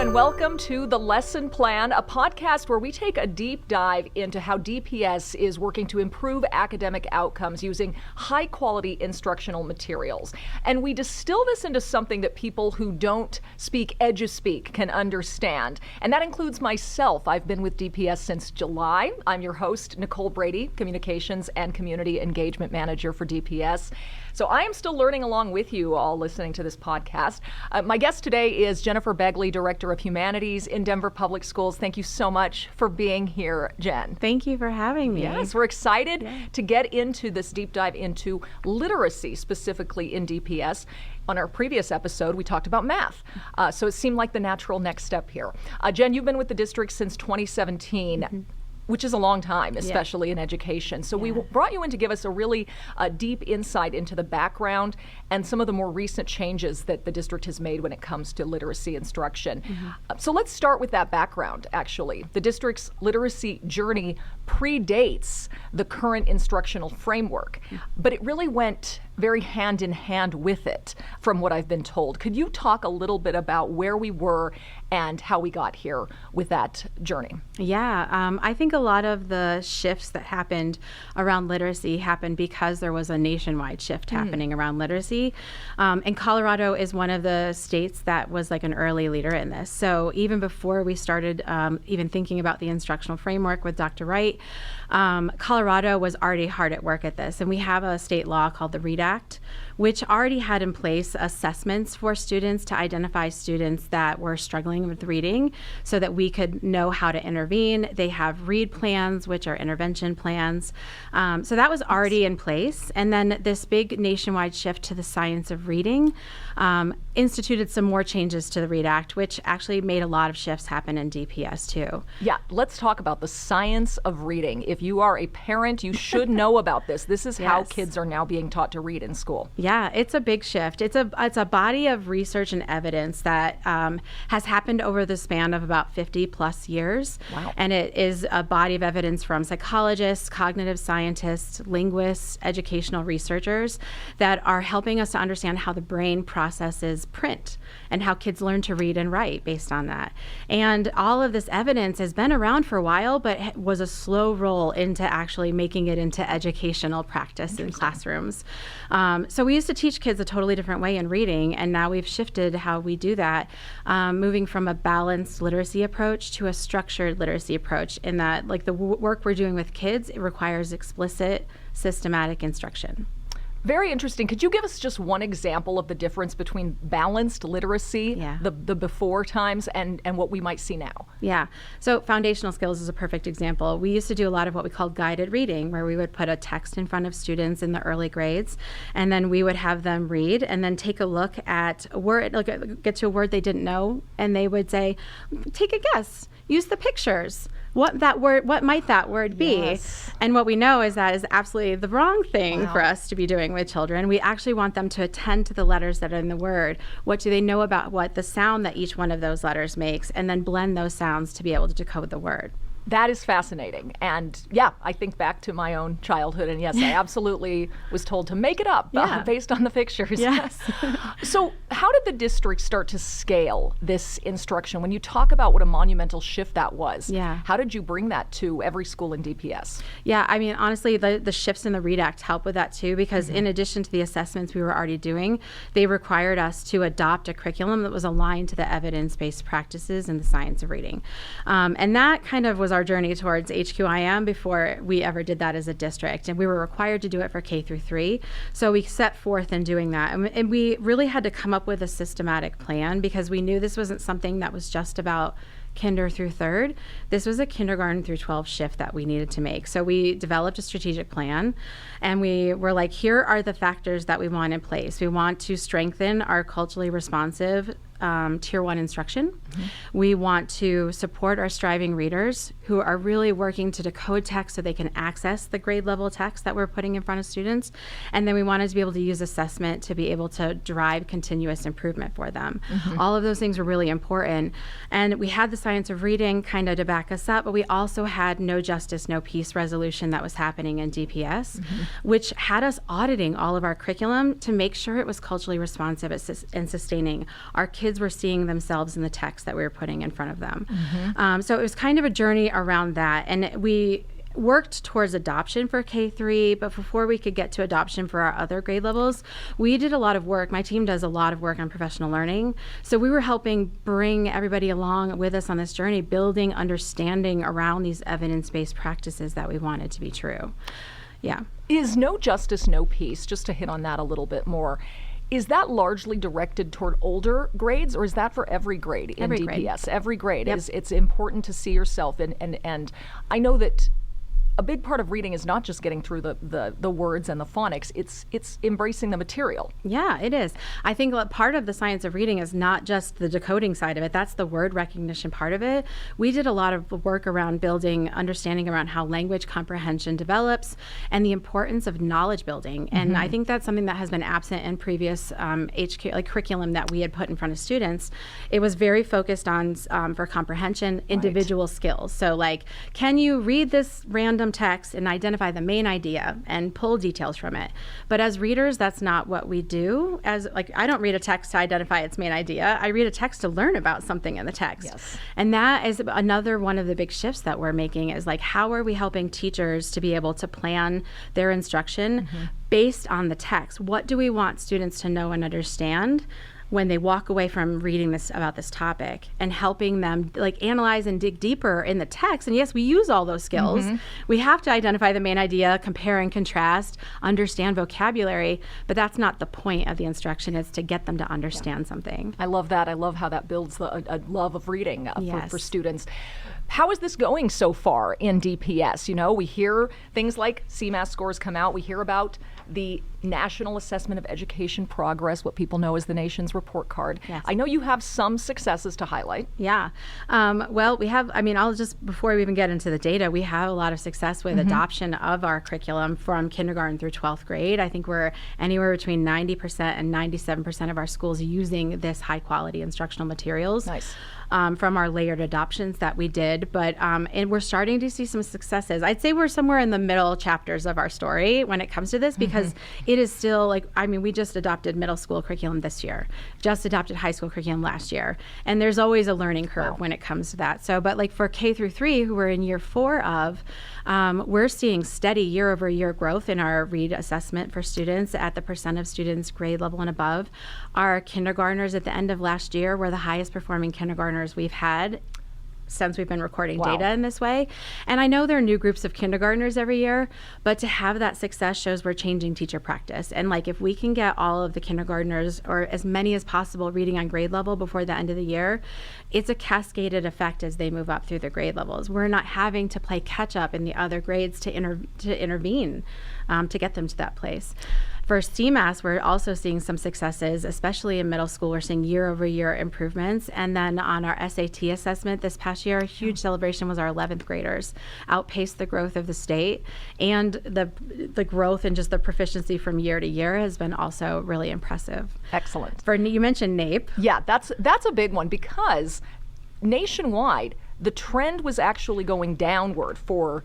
and welcome to The Lesson Plan, a podcast where we take a deep dive into how DPS is working to improve academic outcomes using high-quality instructional materials. And we distill this into something that people who don't speak edu-speak can understand. And that includes myself. I've been with DPS since July. I'm your host, Nicole Brady, Communications and Community Engagement Manager for DPS. So I am still learning along with you all listening to this podcast. My guest today is Jennifer Begley, Director of Humanities in Denver Public Schools. Thank you so much for being here, Jen. Thank you for having me. Yes, we're excited to get into this deep dive into literacy, specifically in DPS. On our previous episode, we talked about math. So it seemed like the natural next step here. Jen, you've been with the district since 2017. Mm-hmm. Which is a long time, especially in education. So we brought you in to give us a really deep insight into the background and some of the more recent changes that the district has made when it comes to literacy instruction. Mm-hmm. So let's start with that background, actually. The district's literacy journey predates the current instructional framework, but it really went very hand in hand with it, from what I've been told. Could you talk a little bit about where we were and how we got here with that journey? Yeah, I think a lot of the shifts that happened around literacy happened because there was a nationwide shift happening around literacy. And Colorado is one of the states that was like an early leader in this. So even before we started even thinking about the instructional framework with Dr. Wright, Colorado was already hard at work at this. And we have a state law called the READ Act, which already had in place assessments for students to identify students that were struggling with reading so that we could know how to intervene. They have READ plans, which are intervention plans. So that was already in place. And then this big nationwide shift to the science of reading instituted some more changes to the READ Act, which actually made a lot of shifts happen in DPS too. Yeah, let's talk about the science of reading. If you are a parent, you should know about this. This is how kids are now being taught to read in school. Yeah, it's a big shift. It's a body of research and evidence that has happened over the span of about 50 plus years. Wow. And it is a body of evidence from psychologists, cognitive scientists, linguists, educational researchers that are helping us to understand how the brain processes print and how kids learn to read and write based on that. And all of this evidence has been around for a while, but was a slow roll into actually making it into educational practice in classrooms. So we used to teach kids a totally different way in reading, and now we've shifted how we do that, moving from a balanced literacy approach to a structured literacy approach, in that like the work we're doing with kids, it requires explicit, systematic instruction. Very interesting. Could you give us just one example of the difference between balanced literacy, the before times, and what we might see now? Yeah. So foundational skills is a perfect example. We used to do a lot of what we called guided reading, where we would put a text in front of students in the early grades, and then we would have them read and then take a look at a word, like get to a word they didn't know, and they would say, take a guess, use the pictures. What might that word be? Yes. And what we know is that is absolutely the wrong thing for us to be doing with children. We actually want them to attend to the letters that are in the word. What do they know about what the sound that each one of those letters makes, and then blend those sounds to be able to decode the word. That is fascinating. And I think back to my own childhood, and yes, I absolutely was told to make it up based on the pictures. Yes. So how did the district start to scale this instruction? When you talk about what a monumental shift that was, how did you bring that to every school in DPS? Yeah, I mean, honestly, the shifts in the READ Act help with that too, because in addition to the assessments we were already doing, they required us to adopt a curriculum that was aligned to the evidence-based practices in the science of reading. And that kind of was our journey towards HQIM before we ever did that as a district. And we were required to do it for K through 3. So we set forth in doing that. And we really had to come up with a systematic plan, because we knew this wasn't something that was just about kinder through 3rd. This was a kindergarten through 12 shift that we needed to make. So we developed a strategic plan, and we were like, here are the factors that we want in place. We want to strengthen our culturally responsive Tier 1 instruction. We want to support our striving readers who are really working to decode text so they can access the grade level text that we're putting in front of students. And then we wanted to be able to use assessment to be able to drive continuous improvement for them. All of those things were really important. And we had the science of reading kind of to back us up, but we also had no justice, no peace resolution that was happening in DPS, which had us auditing all of our curriculum to make sure it was culturally responsive and sustaining. Our kids kids were seeing themselves in the text that we were putting in front of them. So it was kind of a journey around that. And we worked towards adoption for K-3, but before we could get to adoption for our other grade levels, we did a lot of work. My team does a lot of work on professional learning. So we were helping bring everybody along with us on this journey, building understanding around these evidence-based practices that we wanted to be true. Yeah. Is no justice, no peace, just to hit on that a little bit more, is that largely directed toward older grades, or is that for every grade in DPS? Every grade. Yep. It's important to see yourself, and I know that a big part of reading is not just getting through the words and the phonics, it's embracing the material. Yeah, it is. I think part of the science of reading is not just the decoding side of it. That's the word recognition part of it. We did a lot of work around building understanding around how language comprehension develops and the importance of knowledge building. And I think that's something that has been absent in previous curriculum that we had put in front of students. It was very focused on, for comprehension, individual skills. So like, can you read this random text and identify the main idea and pull details from it? But as readers, that's not what we do. I don't read a text to identify its main idea. I read a text to learn about something in the text. Yes. And that is another one of the big shifts that we're making, is like, how are we helping teachers to be able to plan their instruction based on the text? What do we want students to know and understand when they walk away from reading this about this topic, and helping them like analyze and dig deeper in the text? And yes, we use all those skills. We have to identify the main idea, compare and contrast, understand vocabulary, but that's not the point of the instruction. It's to get them to understand something. I love that. I love how that builds a love of reading Yes. for students. How is this going so far in DPS? You know, we hear things like CMAS scores come out. We hear about the National Assessment of Education Progress, what people know as the nation's report card. Yes. I know you have some successes to highlight. Yeah. Well, we have, before we even get into the data, we have a lot of success with adoption of our curriculum from kindergarten through 12th grade. I think we're anywhere between 90% and 97% of our schools using this high quality instructional materials. Nice. From our layered adoptions that we did, but and we're starting to see some successes. I'd say we're somewhere in the middle chapters of our story when it comes to this, because it is still we just adopted middle school curriculum this year, just adopted high school curriculum last year, and there's always a learning curve when it comes to that. So, but like for K through 3, who we're in year 4 of, we're seeing steady year-over-year growth in our read assessment for students at the percent of students grade level and above. Our kindergartners at the end of last year were the highest performing kindergartners we've had since we've been recording data in this way. And I know there are new groups of kindergartners every year, but to have that success shows we're changing teacher practice. And like, if we can get all of the kindergartners, or as many as possible, reading on grade level before the end of the year, it's a cascaded effect as they move up through the grade levels. We're not having to play catch up in the other grades to intervene to get them to that place. For CMAS, we're also seeing some successes, especially in middle school. We're seeing year-over-year improvements. And then on our SAT assessment this past year, a huge celebration was our 11th graders outpaced the growth of the state. And the growth and just the proficiency from year to year has been also really impressive. Excellent. You mentioned NAEP. Yeah, that's a big one, because nationwide, the trend was actually going downward for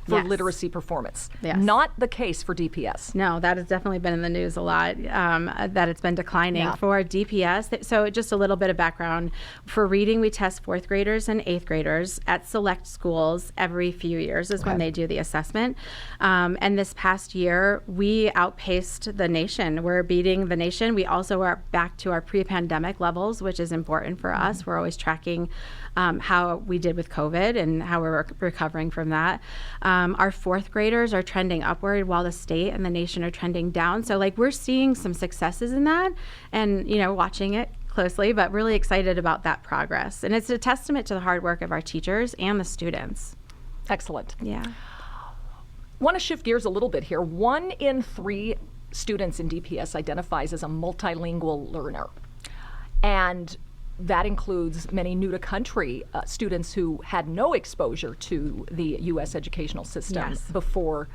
literacy performance. Yes. Not the case for DPS. No, that has definitely been in the news a lot, that it's been declining for DPS. So just a little bit of background. For reading, we test 4th graders and 8th graders at select schools every few years is when they do the assessment. And this past year, we outpaced the nation. We're beating the nation. We also are back to our pre-pandemic levels, which is important for us. We're always tracking how we did with COVID and how we're recovering from that. Our 4th graders are trending upward while the state and the nation are trending down. So we're seeing some successes in that, and watching it closely, but really excited about that progress. And it's a testament to the hard work of our teachers and the students. Excellent. Yeah. Want to shift gears a little bit here. 1 in 3 students in DPS identifies as a multilingual learner. And that includes many new-to-country students who had no exposure to the U.S. educational system before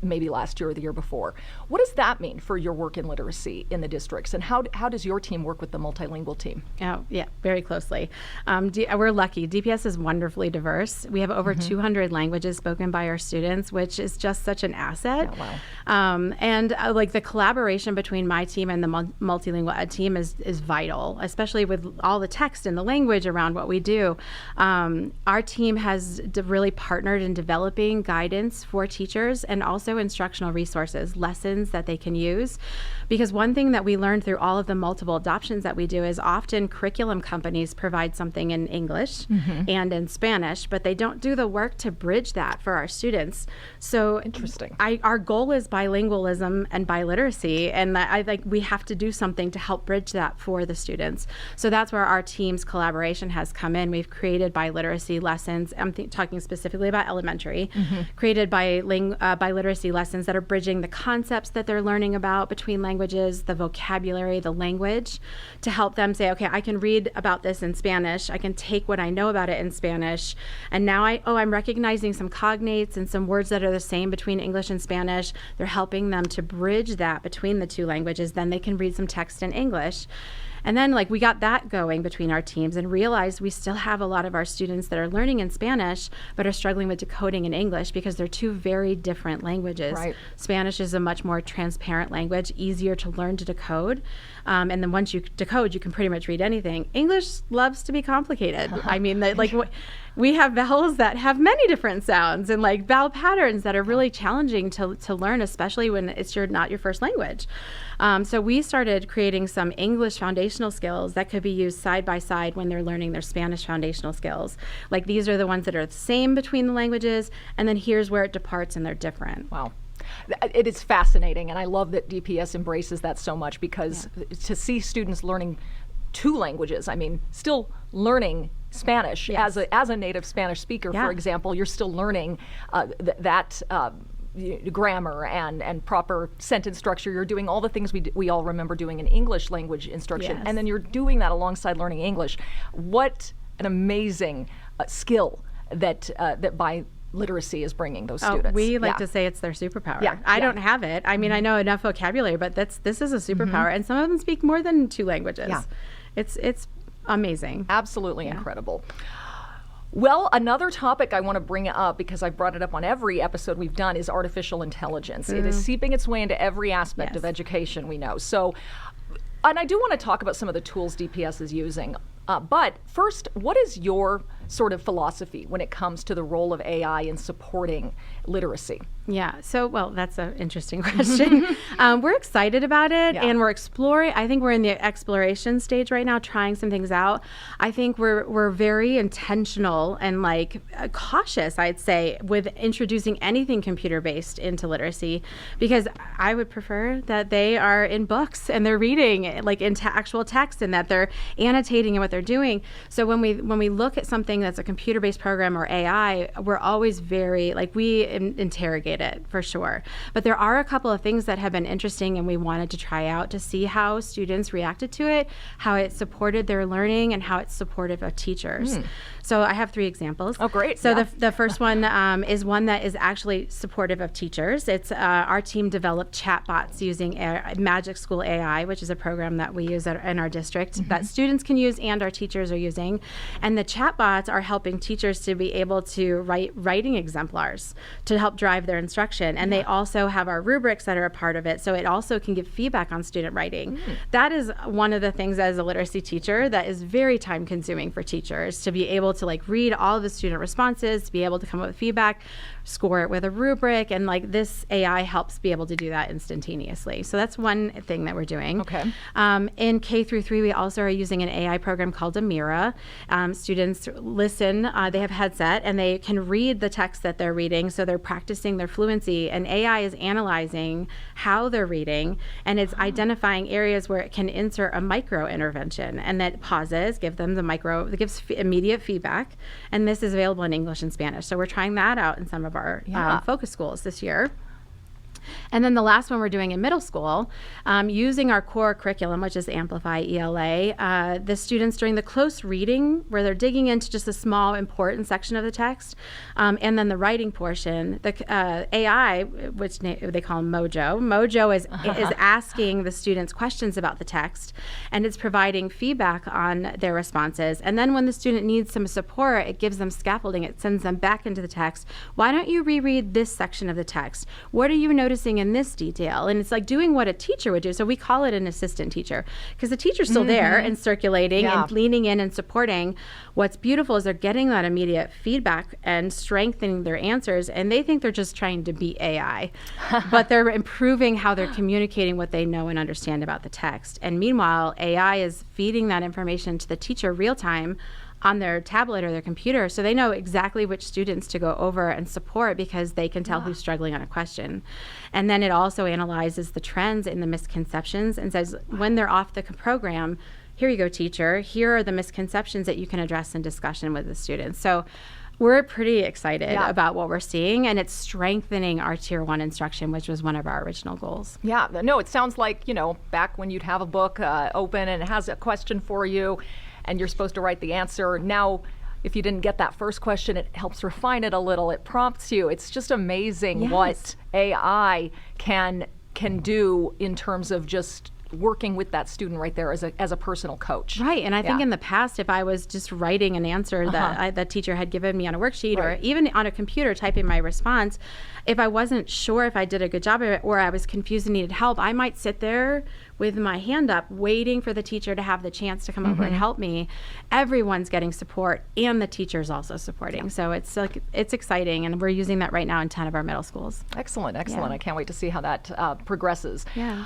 maybe last year or the year before. What does that mean for your work in literacy in the districts, and how does your team work with the multilingual team? Oh, yeah, very closely. We're lucky. DPS is wonderfully diverse. We have over 200 languages spoken by our students, which is just such an asset. Oh, wow. And like the collaboration between my team and the multilingual ed team is vital, especially with all the text and the language around what we do. Our team has really partnered in developing guidance for teachers and also instructional resources, lessons that they can use. Because one thing that we learned through all of the multiple adoptions that we do is often curriculum companies provide something in English and in Spanish, but they don't do the work to bridge that for our students. So interesting. Our goal is bilingualism and biliteracy, and we have to do something to help bridge that for the students. So that's where our team's collaboration has come in. We've created biliteracy lessons. I'm talking specifically about elementary, created biliteracy lessons that are bridging the concepts that they're learning about between languages, the vocabulary, the language, to help them say, okay, I can read about this in Spanish. I can take what I know about it in Spanish, and now I'm recognizing some cognates and some words that are the same between English and Spanish. They're helping them to bridge that between the two languages. Then they can read some text in English. And then we got that going between our teams and realized we still have a lot of our students that are learning in Spanish but are struggling with decoding in English because they're two very different languages. Right. Spanish is a much more transparent language, easier to learn to decode. And then once you decode, you can pretty much read anything. English loves to be complicated. I mean, we have vowels that have many different sounds and vowel patterns that are really challenging to learn, especially when it's not your first language. So we started creating some English foundational skills that could be used side by side when they're learning their Spanish foundational skills. These are the ones that are the same between the languages, and then here's where it departs and they're different. Wow. It is fascinating, and I love that DPS embraces that so much, because to see students learning two languages, I mean, still learning Spanish as a native Spanish speaker, for example, you're still learning grammar and proper sentence structure. You're doing all the things we all remember doing in English language instruction, and then you're doing that alongside learning English. What an amazing skill that literacy is bringing those students. We like to say it's their superpower. I don't have it. I mean, I know enough vocabulary, but this is a superpower, and some of them speak more than two languages. It's amazing. Absolutely incredible. Well, another topic I want to bring up, because I've brought it up on every episode we've done, is artificial intelligence. It is seeping its way into every aspect of education, we know. So, and I do want to talk about some of the tools DPS is using. But first, what is your sort of philosophy when it comes to the role of AI in supporting literacy? Yeah, so, well, that's an interesting question. We're excited about it, and we're exploring. I think we're in the exploration stage right now, trying some things out. I think we're very intentional and cautious, I'd say, with introducing anything computer-based into literacy, because I would prefer that they are in books and they're reading into actual text, and that they're annotating in what they're doing. So when we look at something that's a computer-based program or AI, we're always very we interrogate it for sure. But there are a couple of things that have been interesting, and we wanted to try out to see how students reacted to it, how it supported their learning, and how it's supportive of teachers. So I have 3 examples. Oh, great. So the first one is one that is actually supportive of teachers. It's our team developed chatbots using Magic School AI, which is a program that we use in our district that students can use and our teachers are using. And the chatbots are helping teachers to be able to write writing exemplars to help drive their instruction. And they also have our rubrics that are a part of it. So it also can give feedback on student writing. That is one of the things as a literacy teacher that is very time consuming for teachers, to be able to read all of the student responses, to be able to come up with feedback, score it with a rubric, and this AI helps be able to do that instantaneously. So that's one thing that we're doing. Okay. In K through 3, we also are using an AI program called Amira. Students listen, they have headset, and they can read the text that they're reading, so they're practicing their fluency, and AI is analyzing how they're reading, and it's identifying areas where it can insert a micro intervention, and that pauses, give them it gives immediate feedback, and this is available in English and Spanish. So we're trying that out in some of our focus schools this year. And then the last one we're doing in middle school, using our core curriculum, which is Amplify ELA, the students during the close reading, where they're digging into just a small important section of the text, and then the writing portion, the AI, which they call Mojo is asking the students questions about the text, and it's providing feedback on their responses. And then when the student needs some support, it gives them scaffolding. It sends them back into the text. Why don't you reread this section of the text? What are you noticing in this detail? And it's like doing what a teacher would do. So we call it an assistant teacher, because the teacher's still there and circulating and leaning in and supporting. What's beautiful is they're getting that immediate feedback and strengthening their answers, and they think they're just trying to beat AI, but they're improving how they're communicating what they know and understand about the text. And meanwhile, AI is feeding that information to the teacher real time on their tablet or their computer, so they know exactly which students to go over and support, because they can tell who's struggling on a question. And then it also analyzes the trends in the misconceptions and says, when they're off the program, here you go, teacher, here are the misconceptions that you can address in discussion with the students. So we're pretty excited about what we're seeing, and it's strengthening our Tier 1 instruction, which was one of our original goals. Yeah, no, it sounds like, back when you'd have a book open and it has a question for you, and you're supposed to write the answer. Now, if you didn't get that first question, it helps refine it a little. It prompts you. It's just amazing what AI can do in terms of just working with that student right there as a personal coach. Right, and I think in the past, if I was just writing an answer that the teacher had given me on a worksheet or even on a computer typing my response, if I wasn't sure if I did a good job of it or I was confused and needed help, I might sit there with my hand up waiting for the teacher to have the chance to come over and help me. Everyone's getting support, and the teacher's also supporting. So it's exciting, and we're using that right now in 10 of our middle schools. Excellent. I can't wait to see how that progresses. Yeah.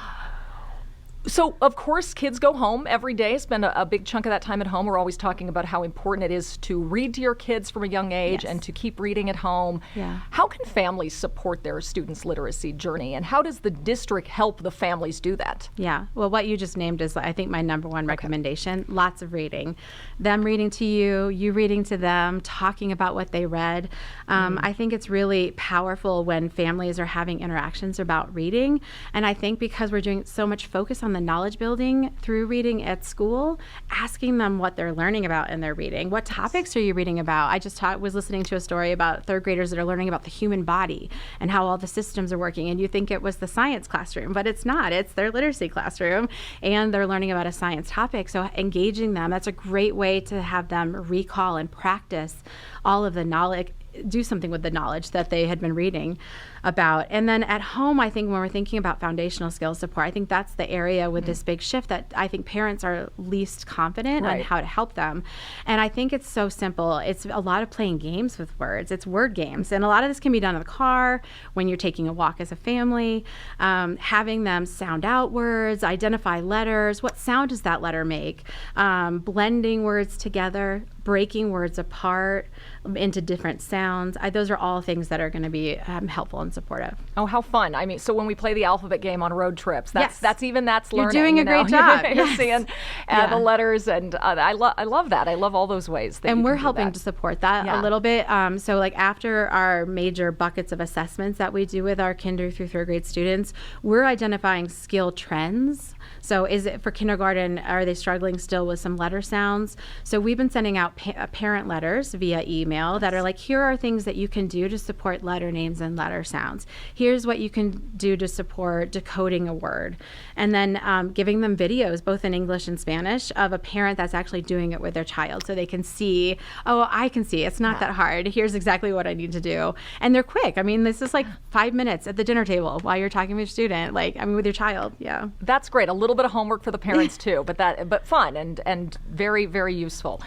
So, of course, kids go home every day, spend a big chunk of that time at home. We're always talking about how important it is to read to your kids from a young age and to keep reading at home. Yeah. How can families support their students' literacy journey, and how does the district help the families do that? Yeah, well, what you just named is, I think, my number one recommendation. Lots of reading. Them reading to you, you reading to them, talking about what they read. I think it's really powerful when families are having interactions about reading, and I think because we're doing so much focus on the knowledge building through reading at school, asking them what they're learning about in their reading. What topics are you reading about? I just was listening to a story about third graders that are learning about the human body and how all the systems are working, and you think it was the science classroom, but it's not. It's their literacy classroom, and they're learning about a science topic. So engaging them, that's a great way to have them recall and practice all of the knowledge, do something with the knowledge that they had been reading about. And then at home, I think when we're thinking about foundational skills support, I think that's the area with this big shift that I think parents are least confident on how to help them. And I think it's so simple. It's a lot of playing games with words. It's word games. And a lot of this can be done in the car, when you're taking a walk as a family, having them sound out words, identify letters. What sound does that letter make? Blending words together, breaking words apart into different sounds. Those are all things that are going to be helpful and supportive. Oh, how fun. I mean, so when we play the alphabet game on road trips, that's learning. You're doing a great job. You're seeing the letters, and I love that. I love all those ways. And we're helping to support that a little bit. So like after our major buckets of assessments that we do with our kinder through third grade students, we're identifying skill trends. So is it for kindergarten, are they struggling still with some letter sounds? So we've been sending out parent letters via email that are like, here are things that you can do to support letter names and letter sounds. Here's what you can do to support decoding a word. And then giving them videos, both in English and Spanish, of a parent that's actually doing it with their child, so they can see, oh, I can see, it's not that hard. Here's exactly what I need to do. And they're quick. I mean, this is like 5 minutes at the dinner table while you're talking with your student, with your child. Yeah. That's great. A little bit of homework for the parents too, but fun and very, very useful.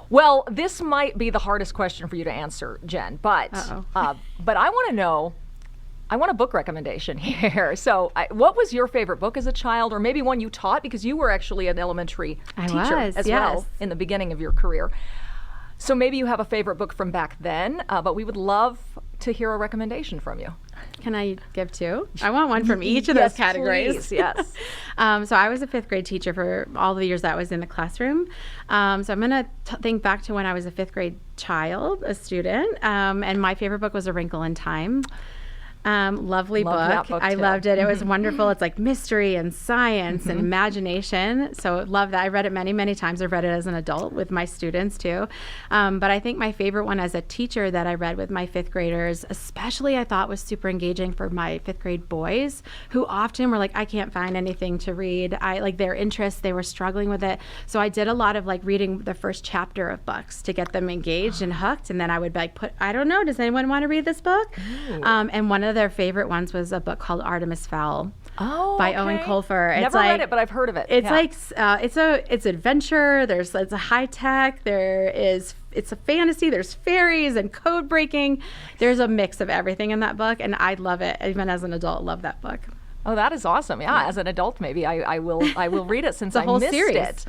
Well, this might be the hardest question for you to answer, Jen, but I want to know, I want a book recommendation here. So what was your favorite book as a child, or maybe one you taught, because you were actually an elementary teacher as well in the beginning of your career. So maybe you have a favorite book from back then, but we would love to hear a recommendation from you. Can I give two? I want one from each of those categories. Please, yes. So I was a fifth grade teacher for all the years that I was in the classroom. So I'm going to think back to when I was a fifth grade child, a student, and my favorite book was A Wrinkle in Time. Lovely Loved that book. book, I too. loved it. It was wonderful. It's like mystery and science and imagination. So love that. I read it many, many times. I've read it as an adult with my students too. But I think my favorite one as a teacher that I read with my fifth graders, especially I thought was super engaging for my fifth grade boys, who often were like, I can't find anything to read. I like their interests, they were struggling with it. So I did a lot of like reading the first chapter of books to get them engaged and hooked. And then I would be like, I don't know, does anyone want to read this book? And one of their favorite ones was a book called Artemis Fowl by Owen Colfer. Never read it, but I've heard of it. It's like it's adventure. It's a high tech. It's a fantasy. There's fairies and code breaking. There's a mix of everything in that book, and I love it. Even as an adult, love that book. Oh, that is awesome. Yeah, as an adult, maybe I will read it since It's a whole I missed series. it.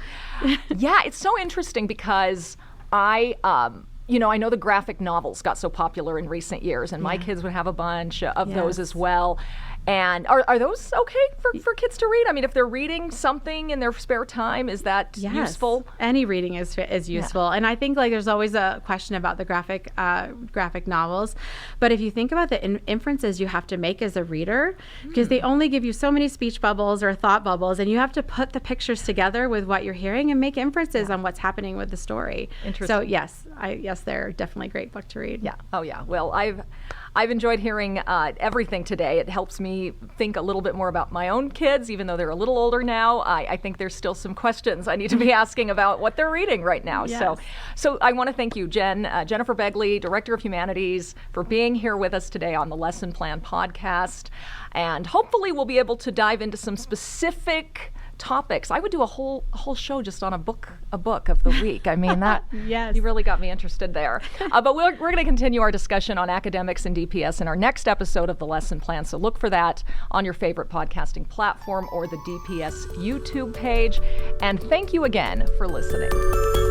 Yeah, it's so interesting because I know the graphic novels got so popular in recent years, and my kids would have a bunch of those as well. And are those okay for kids to read? I mean, if they're reading something in their spare time, is that useful? Any reading is useful. And I think like there's always a question about the graphic novels. But if you think about the inferences you have to make as a reader, because they only give you so many speech bubbles or thought bubbles, and you have to put the pictures together with what you're hearing and make inferences on what's happening with the story. Interesting. So yes, they're definitely a great book to read. Yeah. Oh, yeah. Well, I've enjoyed hearing everything today. It helps me think a little bit more about my own kids, even though they're a little older now. I think there's still some questions I need to be asking about what they're reading right now. Yes. So I want to thank you, Jennifer Begley, Director of Humanities, for being here with us today on the Lesson Plan podcast. And hopefully we'll be able to dive into some specific topics. I would do a whole show just on a book of the week. I mean, that Yes. You really got me interested there. But we're going to continue our discussion on academics and DPS in our next episode of the Lesson Plan. So look for that on your favorite podcasting platform or the DPS YouTube page. And thank you again for listening.